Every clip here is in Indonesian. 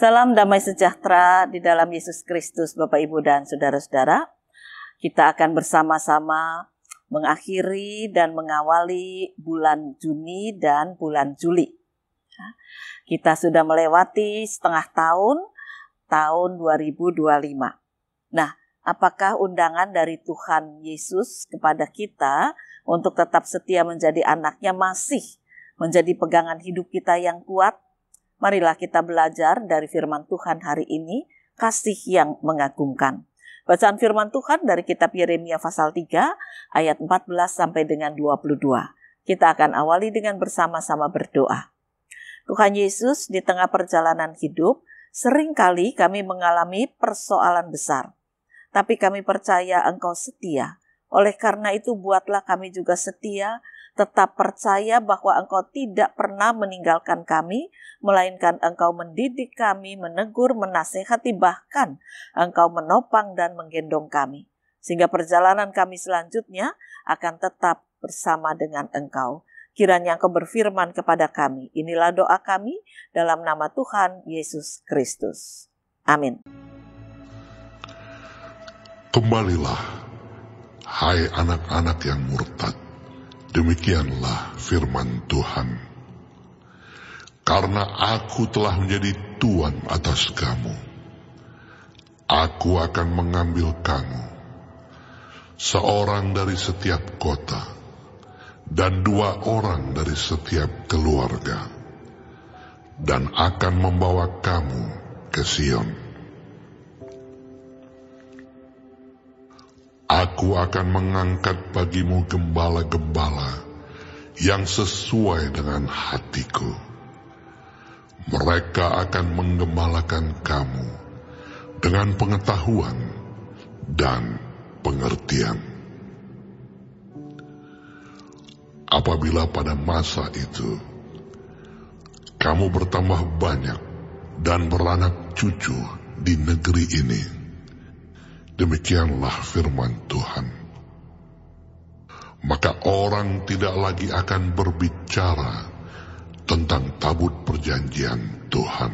Salam damai sejahtera di dalam Yesus Kristus, Bapak, Ibu, dan saudara-saudara. Kita akan bersama-sama mengakhiri dan mengawali bulan Juni dan bulan Juli. Kita sudah melewati setengah tahun 2025. Nah, apakah undangan dari Tuhan Yesus kepada kita untuk tetap setia menjadi anaknya masih menjadi pegangan hidup kita yang kuat? Marilah kita belajar dari firman Tuhan hari ini, kasih yang mengagumkan. Bacaan firman Tuhan dari kitab Yeremia pasal 3 ayat 14 sampai dengan 22. Kita akan awali dengan bersama-sama berdoa. Tuhan Yesus, di tengah perjalanan hidup, seringkali kami mengalami persoalan besar. Tapi kami percaya Engkau setia. Oleh karena itu buatlah kami juga setia, tetap percaya bahwa Engkau tidak pernah meninggalkan kami, melainkan Engkau mendidik kami, menegur, menasehati, bahkan Engkau menopang dan menggendong kami. Sehingga perjalanan kami selanjutnya akan tetap bersama dengan Engkau. Kiranya Engkau berfirman kepada kami. Inilah doa kami dalam nama Tuhan Yesus Kristus. Amin. Kembalilah, hai anak-anak yang murtad. Demikianlah firman Tuhan. Karena aku telah menjadi tuan atas kamu, aku akan mengambil kamu, seorang dari setiap kota, dan 2 orang dari setiap keluarga, dan akan membawa kamu ke Sion. Aku akan mengangkat bagimu gembala-gembala yang sesuai dengan hatiku. Mereka akan menggembalakan kamu dengan pengetahuan dan pengertian. Apabila pada masa itu kamu bertambah banyak dan beranak cucu di negeri ini, demikianlah firman Tuhan. Maka orang tidak lagi akan berbicara tentang tabut perjanjian Tuhan.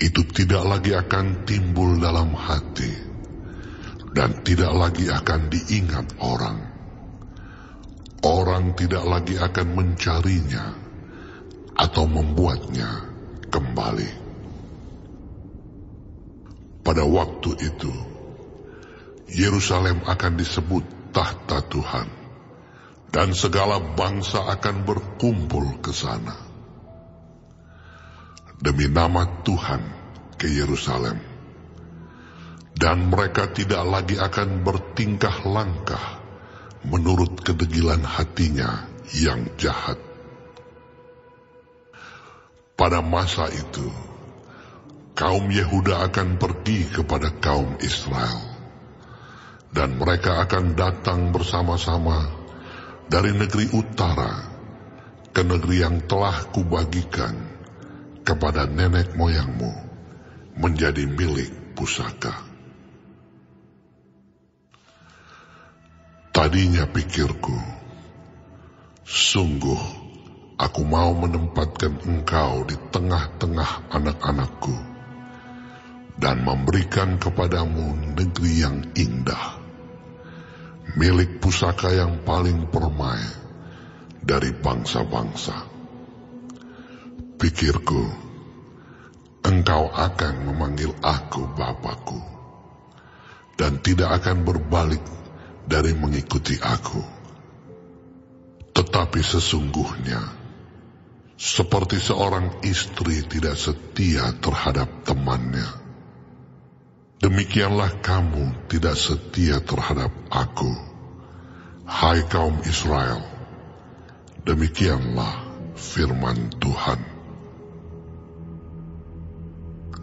Itu tidak lagi akan timbul dalam hati dan tidak lagi akan diingat orang. Orang tidak lagi akan mencarinya atau membuatnya kembali. Pada waktu itu, Yerusalem akan disebut tahta Tuhan, dan segala bangsa akan berkumpul ke sana. Demi nama Tuhan ke Yerusalem, dan mereka tidak lagi akan bertingkah langkah menurut kedegilan hatinya yang jahat. Pada masa itu, kaum Yehuda akan pergi kepada kaum Israel, dan mereka akan datang bersama-sama dari negeri utara ke negeri yang telah kubagikan kepada nenek moyangmu menjadi milik pusaka. Tadinya pikirku, sungguh aku mau menempatkan engkau di tengah-tengah anak-anakku, dan memberikan kepadamu negeri yang indah, milik pusaka yang paling permai dari bangsa-bangsa. Pikirku, engkau akan memanggil aku Bapakku, dan tidak akan berbalik dari mengikuti aku. Tetapi sesungguhnya, seperti seorang istri tidak setia terhadap temannya, demikianlah kamu tidak setia terhadap aku, hai kaum Israel. Demikianlah firman Tuhan.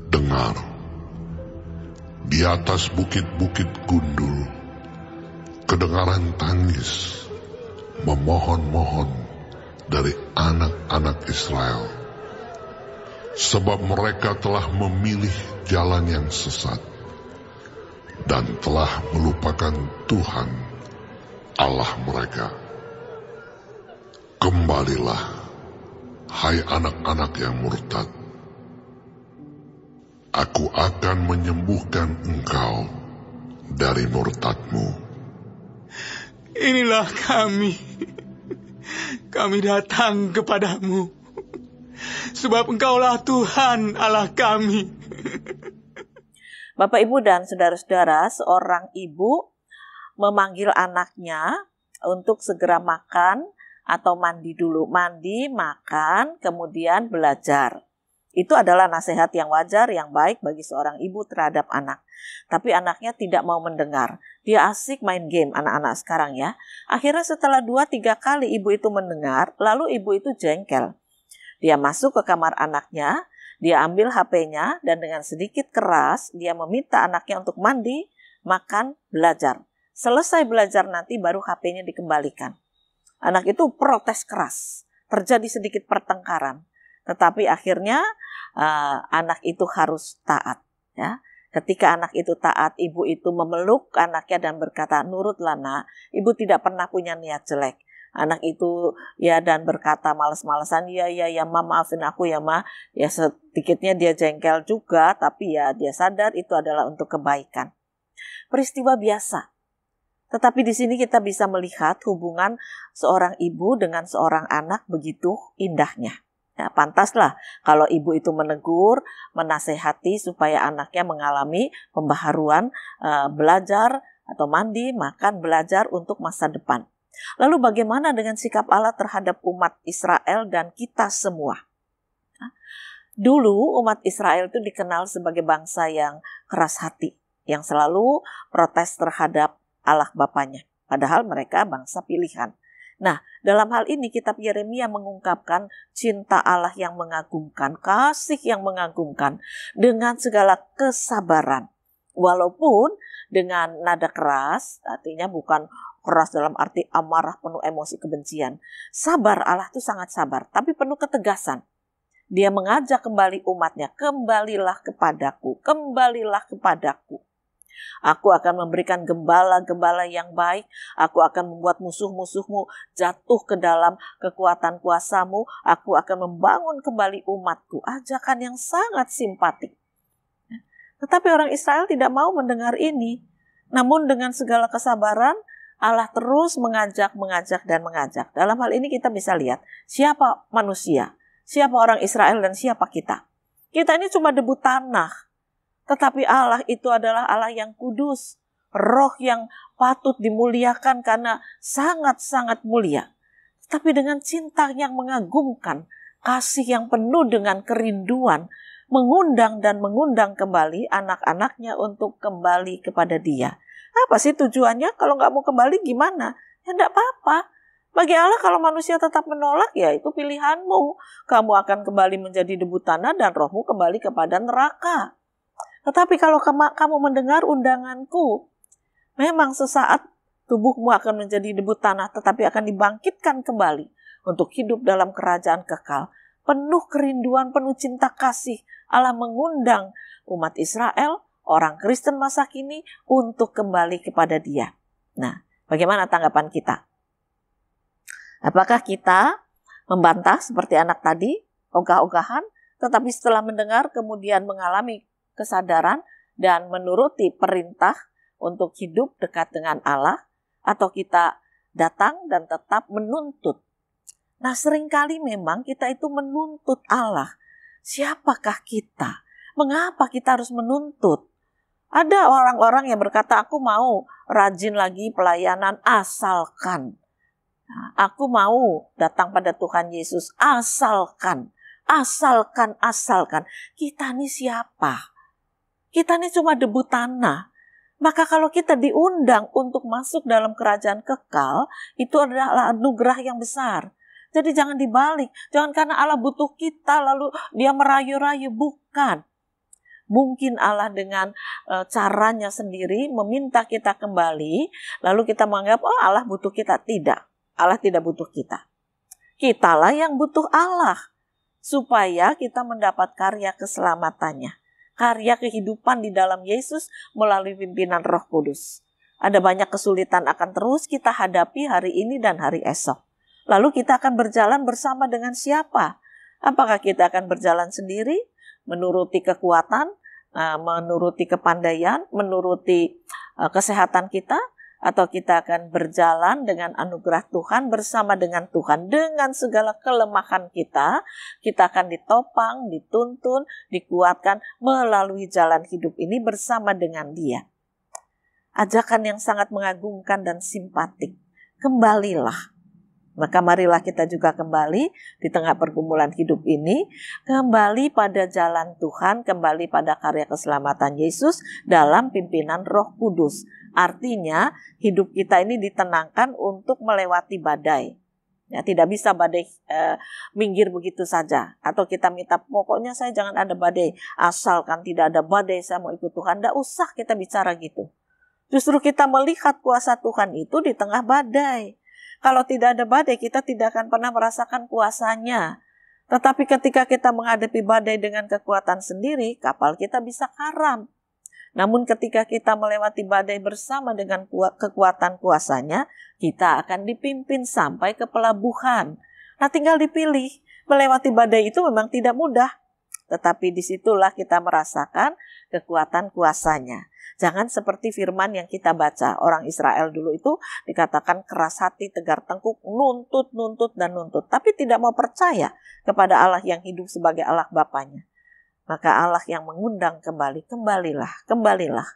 Dengar, di atas bukit-bukit gundul, kedengaran tangis, memohon-mohon dari anak-anak Israel, sebab mereka telah memilih jalan yang sesat, dan telah melupakan Tuhan Allah mereka. Kembalilah, hai anak-anak yang murtad. Aku akan menyembuhkan engkau dari murtadmu. Inilah kami. Kami datang kepadamu. Sebab engkaulah Tuhan Allah kami. Bapak, Ibu, dan saudara-saudara, seorang ibu memanggil anaknya untuk segera makan atau mandi dulu. Mandi, makan, kemudian belajar. Itu adalah nasihat yang wajar, yang baik bagi seorang ibu terhadap anak. Tapi anaknya tidak mau mendengar. Dia asik main game, anak-anak sekarang ya. Akhirnya setelah 2-3 kali ibu itu mendengar, lalu ibu itu jengkel. Dia masuk ke kamar anaknya, dia ambil HP-nya, dan dengan sedikit keras, dia meminta anaknya untuk mandi, makan, belajar. Selesai belajar nanti baru HP-nya dikembalikan. Anak itu protes keras, terjadi sedikit pertengkaran. Tetapi akhirnya anak itu harus taat. Ya. Ketika anak itu taat, ibu itu memeluk anaknya dan berkata, "Nurutlah nak, ibu tidak pernah punya niat jelek." Anak itu ya dan berkata malas-malasan, ya ma, maafin aku ya ma. Ya sedikitnya dia jengkel juga, tapi ya dia sadar itu adalah untuk kebaikan. Peristiwa biasa. Tetapi di sini kita bisa melihat hubungan seorang ibu dengan seorang anak begitu indahnya. Ya, pantaslah kalau ibu itu menegur, menasehati supaya anaknya mengalami pembaharuan, belajar atau mandi, makan, belajar untuk masa depan. Lalu bagaimana dengan sikap Allah terhadap umat Israel dan kita semua? Dulu umat Israel itu dikenal sebagai bangsa yang keras hati, yang selalu protes terhadap Allah Bapanya. Padahal mereka bangsa pilihan. Nah, dalam hal ini kitab Yeremia mengungkapkan cinta Allah yang mengagumkan, kasih yang mengagumkan dengan segala kesabaran. Walaupun dengan nada keras, artinya bukan keras dalam arti amarah penuh emosi kebencian. Sabar, Allah itu sangat sabar, tapi penuh ketegasan. Dia mengajak kembali umatnya, kembalilah kepadaku, kembalilah kepadaku. Aku akan memberikan gembala-gembala yang baik. Aku akan membuat musuh-musuhmu jatuh ke dalam kekuatan kuasamu. Aku akan membangun kembali umatku. Ajakan yang sangat simpatik. Tetapi orang Israel tidak mau mendengar ini. Namun dengan segala kesabaran, Allah terus mengajak. Dalam hal ini kita bisa lihat siapa manusia, siapa orang Israel dan siapa kita. Kita ini cuma debu tanah. Tetapi Allah itu adalah Allah yang kudus. Roh yang patut dimuliakan karena sangat-sangat mulia. Tapi dengan cinta yang mengagumkan, kasih yang penuh dengan kerinduan, mengundang kembali anak-anaknya untuk kembali kepada Dia. Apa sih tujuannya? Kalau nggak mau kembali gimana? Ya nggak apa-apa. Bagi Allah kalau manusia tetap menolak, ya itu pilihanmu. Kamu akan kembali menjadi debu tanah dan rohmu kembali kepada neraka. Tetapi kalau kamu mendengar undanganku, memang sesaat tubuhmu akan menjadi debu tanah, tetapi akan dibangkitkan kembali untuk hidup dalam kerajaan kekal. Penuh kerinduan, penuh cinta kasih. Allah mengundang umat Israel, orang Kristen masa kini untuk kembali kepada Dia. Nah, bagaimana tanggapan kita? Apakah kita membantah seperti anak tadi, ogah-ogahan, tetapi setelah mendengar kemudian mengalami kesadaran dan menuruti perintah untuk hidup dekat dengan Allah, atau kita datang dan tetap menuntut? Nah, seringkali memang kita itu menuntut Allah. Siapakah kita? Mengapa kita harus menuntut? Ada orang-orang yang berkata, aku mau rajin lagi pelayanan asalkan. Aku mau datang pada Tuhan Yesus asalkan. Kita ini siapa? Kita ini cuma debu tanah. Maka kalau kita diundang untuk masuk dalam kerajaan kekal, itu adalah anugerah yang besar. Jadi jangan dibalik. Jangan karena Allah butuh kita lalu Dia merayu-rayu. Bukan. Mungkin Allah dengan caranya sendiri meminta kita kembali. Lalu kita menganggap, oh Allah butuh kita. Tidak. Allah tidak butuh kita. Kitalah yang butuh Allah. Supaya kita mendapat karya keselamatannya. Karya kehidupan di dalam Yesus melalui pimpinan Roh Kudus. Ada banyak kesulitan akan terus kita hadapi hari ini dan hari esok. Lalu kita akan berjalan bersama dengan siapa? Apakah kita akan berjalan sendiri, menuruti kekuatan, menuruti kepandaian, menuruti kesehatan kita, atau kita akan berjalan dengan anugerah Tuhan bersama dengan Tuhan. Dengan segala kelemahan kita akan ditopang, dituntun, dikuatkan melalui jalan hidup ini bersama dengan Dia. Ajakan yang sangat mengagumkan dan simpatik. Kembalilah. Maka marilah kita juga kembali di tengah pergumulan hidup ini, kembali pada jalan Tuhan, kembali pada karya keselamatan Yesus dalam pimpinan Roh Kudus. Artinya hidup kita ini ditenangkan untuk melewati badai. Ya, tidak bisa badai minggir begitu saja. Atau kita minta pokoknya saya jangan ada badai. Asalkan tidak ada badai saya mau ikut Tuhan. Tidak usah kita bicara gitu. Justru kita melihat kuasa Tuhan itu di tengah badai. Kalau tidak ada badai kita tidak akan pernah merasakan kuasanya. Tetapi ketika kita menghadapi badai dengan kekuatan sendiri, kapal kita bisa karam. Namun ketika kita melewati badai bersama dengan kekuatan kuasanya, kita akan dipimpin sampai ke pelabuhan. Nah, tinggal dipilih. Melewati badai itu memang tidak mudah. Tetapi disitulah kita merasakan kekuatan kuasanya. Jangan seperti firman yang kita baca. Orang Israel dulu itu dikatakan keras hati, tegar tengkuk, nuntut, dan nuntut. Tapi tidak mau percaya kepada Allah yang hidup sebagai Allah Bapanya. Maka Allah yang mengundang kembali, kembalilah.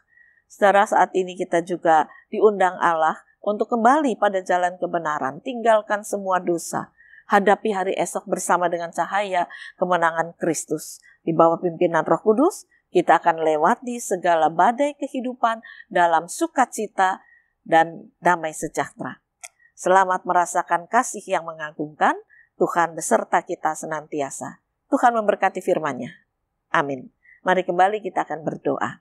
Saudara, saat ini kita juga diundang Allah untuk kembali pada jalan kebenaran, tinggalkan semua dosa, hadapi hari esok bersama dengan cahaya kemenangan Kristus. Di bawah pimpinan Roh Kudus, kita akan lewati segala badai kehidupan dalam sukacita dan damai sejahtera. Selamat merasakan kasih yang mengagumkan, Tuhan beserta kita senantiasa. Tuhan memberkati firman-Nya. Amin. Mari kembali kita akan berdoa.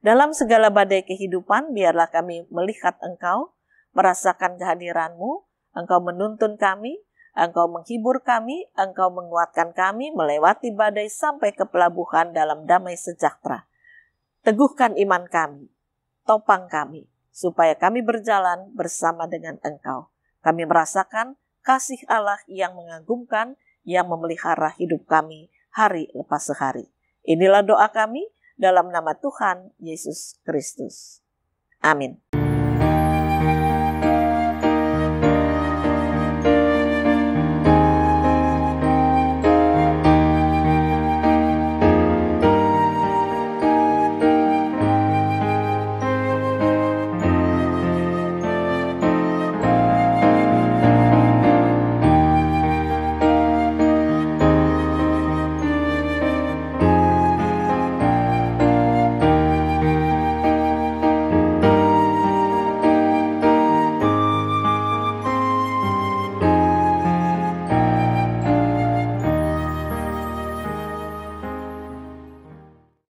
Dalam segala badai kehidupan, biarlah kami melihat Engkau, merasakan kehadiran-Mu, Engkau menuntun kami, Engkau menghibur kami, Engkau menguatkan kami, melewati badai sampai ke pelabuhan dalam damai sejahtera. Teguhkan iman kami, topang kami, supaya kami berjalan bersama dengan Engkau. Kami merasakan kasih Allah yang mengagumkan, yang memelihara hidup kami hari lepas sehari. Inilah doa kami dalam nama Tuhan Yesus Kristus. Amin.